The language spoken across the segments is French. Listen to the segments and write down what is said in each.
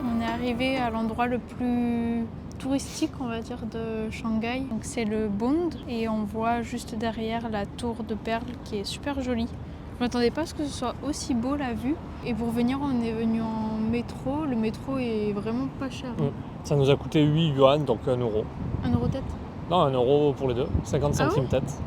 On est arrivé à l'endroit le plus touristique, on va dire, de Shanghai. Donc c'est le Bund et on voit juste derrière la tour de perles qui est super jolie. Je m'attendais pas à ce que ce soit aussi beau la vue. Et pour venir, on est venu en métro. Le métro est vraiment pas cher. Ça nous a coûté 8 yuan, donc 1 euro. 1 euro tête? Non, 1 euro pour les deux, 50 centimes tête.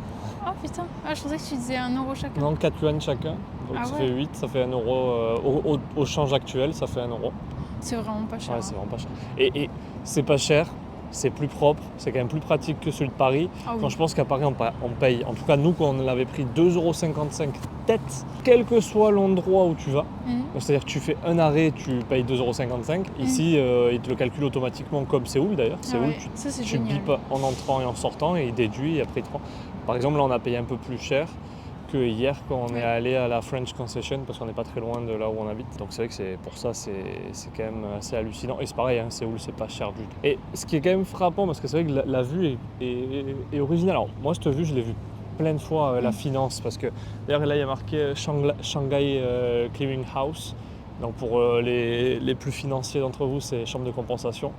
Oh putain, je pensais que tu disais 1 euro chacun. Non, 4 yuan chacun, donc ça fait 8, ça fait 1 euro. Au change actuel, ça fait 1 euro. C'est vraiment pas cher. Ouais, c'est vraiment pas cher. Et c'est pas cher, c'est plus propre, c'est quand même plus pratique que celui de Paris. Quand je pense qu'à Paris, on paye, en tout cas nous, quand on l'avait pris 2,55 € tête, quel que soit l'endroit où tu vas. C'est-à-dire que tu fais un arrêt, tu payes 2,55 €. Ici, ils te le calculent automatiquement comme Séoul d'ailleurs. Séoul, tu bipes en entrant et en sortant et il déduit et après il te prend. Par exemple, là, on a payé un peu plus cher que hier quand on est allé à la French Concession parce qu'on n'est pas très loin de là où on habite. Donc c'est vrai que pour ça, c'est quand même assez hallucinant. Et c'est pareil, Séoul, c'est pas cher du tout. Et ce qui est quand même frappant, parce que c'est vrai que la vue est originale. Alors moi, cette vue, je l'ai vue plein de fois, la finance, parce que d'ailleurs là, il y a marqué Shanghai Clearing House. Donc pour les plus financiers d'entre vous, c'est chambre de compensation.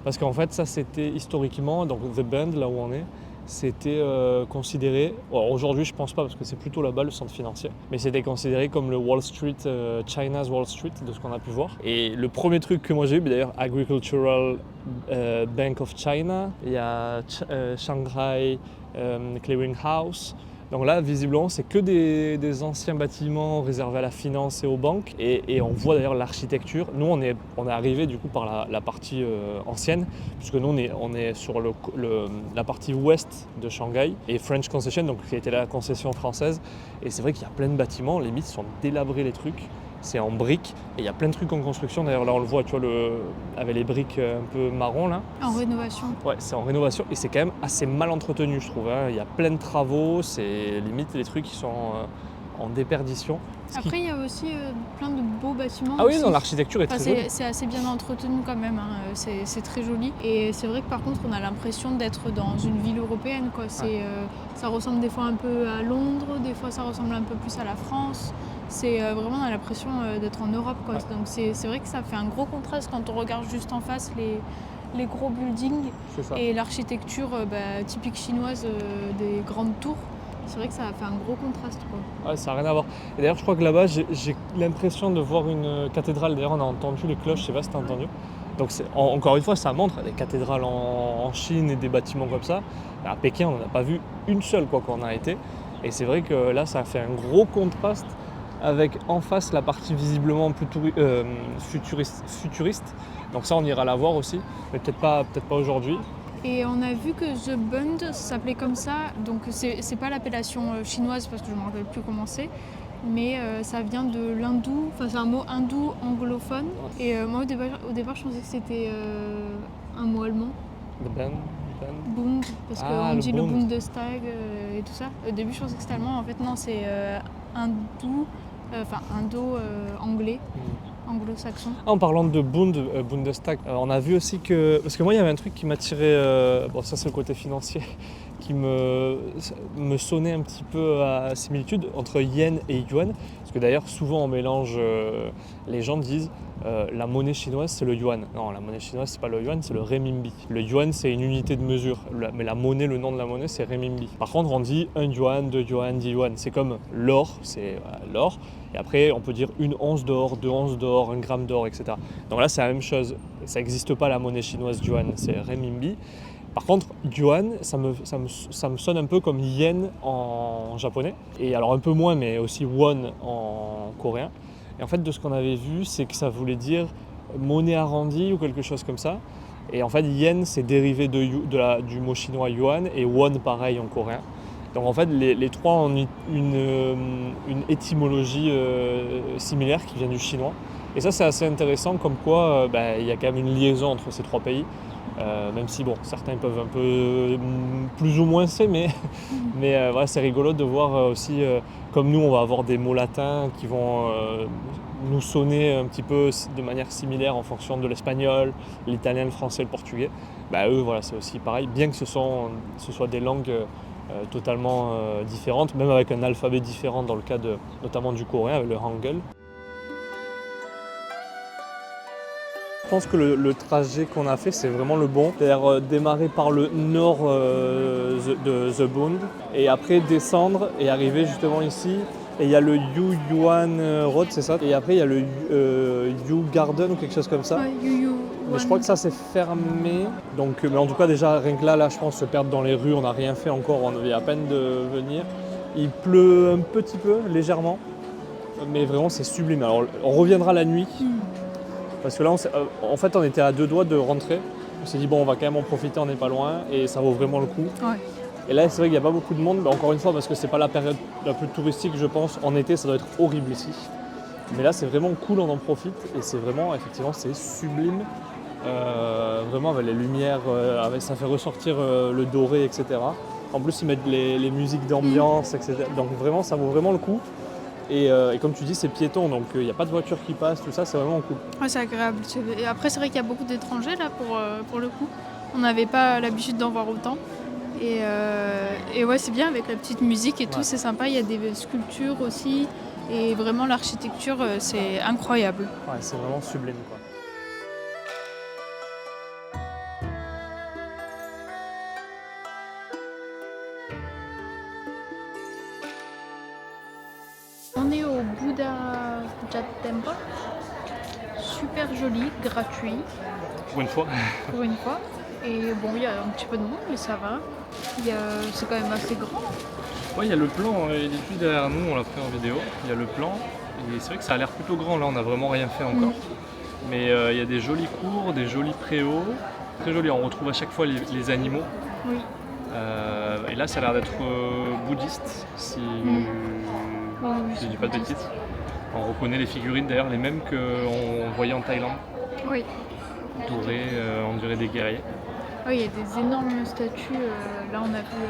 Parce qu'en fait, ça, c'était historiquement, donc The Bund, là où on est, c'était considéré, aujourd'hui je pense pas parce que c'est plutôt là-bas le centre financier, mais c'était considéré comme le Wall Street, China's Wall Street, de ce qu'on a pu voir. Et le premier truc que moi j'ai eu, d'ailleurs Agricultural Bank of China, il y a Shanghai Clearing House. Donc là, visiblement, c'est que des anciens bâtiments réservés à la finance et aux banques. Et on voit d'ailleurs l'architecture. Nous, on est arrivé du coup par la partie ancienne, puisque nous, on est sur la partie ouest de Shanghai. Et French Concession, donc qui a été la concession française. Et c'est vrai qu'il y a plein de bâtiments, les limite, sont délabrés les trucs. C'est en briques et il y a plein de trucs en construction. D'ailleurs, là, on le voit, tu vois, avec les briques un peu marron là. En rénovation. Ouais, c'est en rénovation et c'est quand même assez mal entretenu, je trouve. Il y a plein de travaux, c'est limite les trucs qui sont en déperdition. Après, il y a aussi plein de beaux bâtiments. Ah oui, non, l'architecture est très jolie. C'est assez bien entretenu quand même, c'est très joli. Et c'est vrai que par contre, on a l'impression d'être dans une ville européenne, quoi. Ça ressemble des fois un peu à Londres, des fois ça ressemble un peu plus à la France. C'est vraiment, on a l'impression d'être en Europe, quoi. Donc c'est vrai que ça fait un gros contraste quand on regarde juste en face les gros buildings et l'architecture typique chinoise des grandes tours. C'est vrai que ça a fait un gros contraste, quoi. Ouais, ça n'a rien à voir. Et d'ailleurs, je crois que là-bas, j'ai l'impression de voir une cathédrale. D'ailleurs, on a entendu les cloches, je sais pas si tu as entendu. Donc encore une fois, ça montre des cathédrales en Chine et des bâtiments comme ça. À Pékin, on n'en a pas vu une seule quand on a été. Et c'est vrai que là, ça a fait un gros contraste avec en face la partie visiblement plus futuriste. Donc ça, on ira la voir aussi, mais peut-être pas aujourd'hui. Et on a vu que The Bund, ça s'appelait comme ça, donc c'est pas l'appellation chinoise parce que je ne me rappelle plus comment c'est, mais ça vient de l'hindou, enfin c'est un mot hindou anglophone. Et moi au départ je pensais que c'était un mot allemand. The Bund, parce qu'on dit le Bundestag et tout ça. Au début je pensais que c'était allemand, en fait non, c'est indo-anglais. Anglo-saxon. En parlant de Bundestag, on a vu aussi que... Parce que moi, il y avait un truc qui m'attirait... bon, ça, c'est le côté financier, qui me sonnait un petit peu à similitude entre yen et yuan. Parce que d'ailleurs, souvent, on mélange... les gens disent la monnaie chinoise, c'est le yuan. Non, la monnaie chinoise, c'est pas le yuan, c'est le renminbi. Le yuan, c'est une unité de mesure. Mais la monnaie, le nom de la monnaie, c'est renminbi. Par contre, on dit 1 yuan, 2 yuan, 10 yuan. C'est comme l'or, c'est l'or. Et après, on peut dire 1 once d'or, 2 onces d'or, 1 gramme d'or, etc. Donc là, c'est la même chose. Ça n'existe pas la monnaie chinoise yuan, c'est renminbi. Par contre, yuan, ça me sonne un peu comme yen en japonais. Et alors un peu moins, mais aussi won en coréen. Et en fait, de ce qu'on avait vu, c'est que ça voulait dire monnaie arrondie ou quelque chose comme ça. Et en fait, yen, c'est dérivé du mot chinois yuan et won, pareil, en coréen. Donc en fait, les trois ont une étymologie similaire qui vient du chinois. Et ça, c'est assez intéressant, comme quoi il y a quand même une liaison entre ces trois pays. Même si bon, certains peuvent un peu plus ou moins s'aimer, mais voilà, c'est rigolo de voir aussi, comme nous, on va avoir des mots latins qui vont nous sonner un petit peu de manière similaire en fonction de l'espagnol, l'italien, le français, le portugais. Eux, voilà, c'est aussi pareil, bien que ce soit des langues totalement différentes, même avec un alphabet différent dans le cas notamment du coréen avec le hangul. pense que le trajet qu'on a fait, c'est vraiment le bon. C'est-à-dire démarrer par le nord de The Bund et après descendre et arriver justement ici. Et il y a le Yu Yuan Road, c'est ça? Et après, il y a le Yu Garden ou quelque chose comme ça. Ouais, Yu Mais je crois que ça c'est fermé. Donc, mais en tout cas, déjà, rien que là, je pense se perdre dans les rues, on n'a rien fait encore, on vient à peine de venir. Il pleut un petit peu, légèrement. Mais vraiment, c'est sublime. Alors, on reviendra la nuit. Parce que là, en fait, on était à 2 doigts de rentrer. On s'est dit, bon, on va quand même en profiter, on n'est pas loin. Et ça vaut vraiment le coup. Ouais. Et là, c'est vrai qu'il n'y a pas beaucoup de monde. Mais encore une fois, parce que c'est pas la période la plus touristique, je pense. En été, ça doit être horrible ici. Mais là, c'est vraiment cool, on en profite. Et c'est vraiment, effectivement, c'est sublime. Vraiment, avec les lumières, ça fait ressortir le doré, etc. En plus, ils mettent les musiques d'ambiance, etc. Donc vraiment, ça vaut vraiment le coup. Et comme tu dis, c'est piéton, donc il n'y a pas de voiture qui passe, tout ça, c'est vraiment cool. Ouais, c'est agréable. Et après, c'est vrai qu'il y a beaucoup d'étrangers là pour le coup. On n'avait pas l'habitude d'en voir autant. Et ouais, c'est bien avec la petite musique et tout, c'est sympa. Il y a des sculptures aussi. Et vraiment, l'architecture, c'est incroyable. Ouais, c'est vraiment sublime, quoi. On est au Buddha Jat Temple. Super joli, gratuit. Pour une fois. Pour une fois. Et bon, il y a un petit peu de monde, mais ça va. C'est quand même assez grand. Ouais, il y a le plan, il est juste derrière nous, on l'a pris en vidéo. Il y a le plan, et c'est vrai que ça a l'air plutôt grand, là on n'a vraiment rien fait encore. Mais il y a des jolis cours, des jolis préaux. Très joli, on retrouve à chaque fois les animaux. Oui. Et là ça a l'air d'être bouddhiste, si je dis pas de bêtises. On reconnaît les figurines d'ailleurs, les mêmes qu'on voyait en Thaïlande. Oui. Dorées, on dirait des guerriers. Oui, il y a des énormes statues. Là, on a vu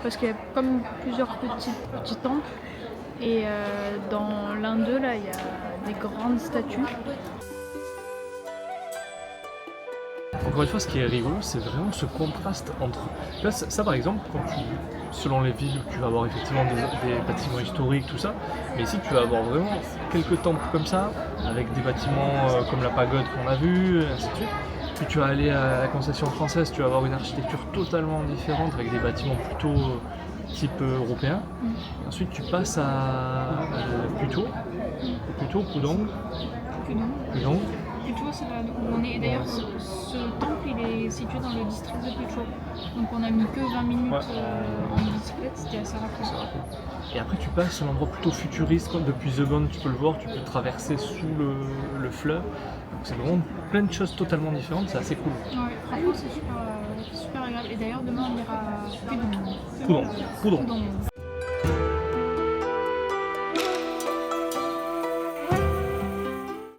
parce qu'il y a comme plusieurs petits temples. Et dans l'un d'eux, là, il y a des grandes statues. Encore une fois, ce qui est rigolo, c'est vraiment ce contraste entre... Là, ça par exemple, selon les villes, tu vas avoir effectivement des bâtiments historiques, tout ça. Mais ici, tu vas avoir vraiment quelques temples comme ça, avec des bâtiments comme la pagode qu'on a vue, ainsi de suite. Puis tu vas aller à la concession française, tu vas avoir une architecture totalement différente, avec des bâtiments plutôt type européen. Et ensuite, tu passes à Puto, Pudong. Pucho, c'est là où on est. Et d'ailleurs, ce temple, il est situé dans le district de Pucho. Donc on a mis que 20 minutes en bicyclette, c'était assez rapide. Et après, tu passes à un endroit plutôt futuriste. Depuis The Bund, tu peux le voir, tu peux traverser sous le fleuve. Donc c'est vraiment plein de choses totalement différentes, c'est assez cool. Ouais, franchement, c'est super agréable. Et d'ailleurs, demain, on ira à Pudong.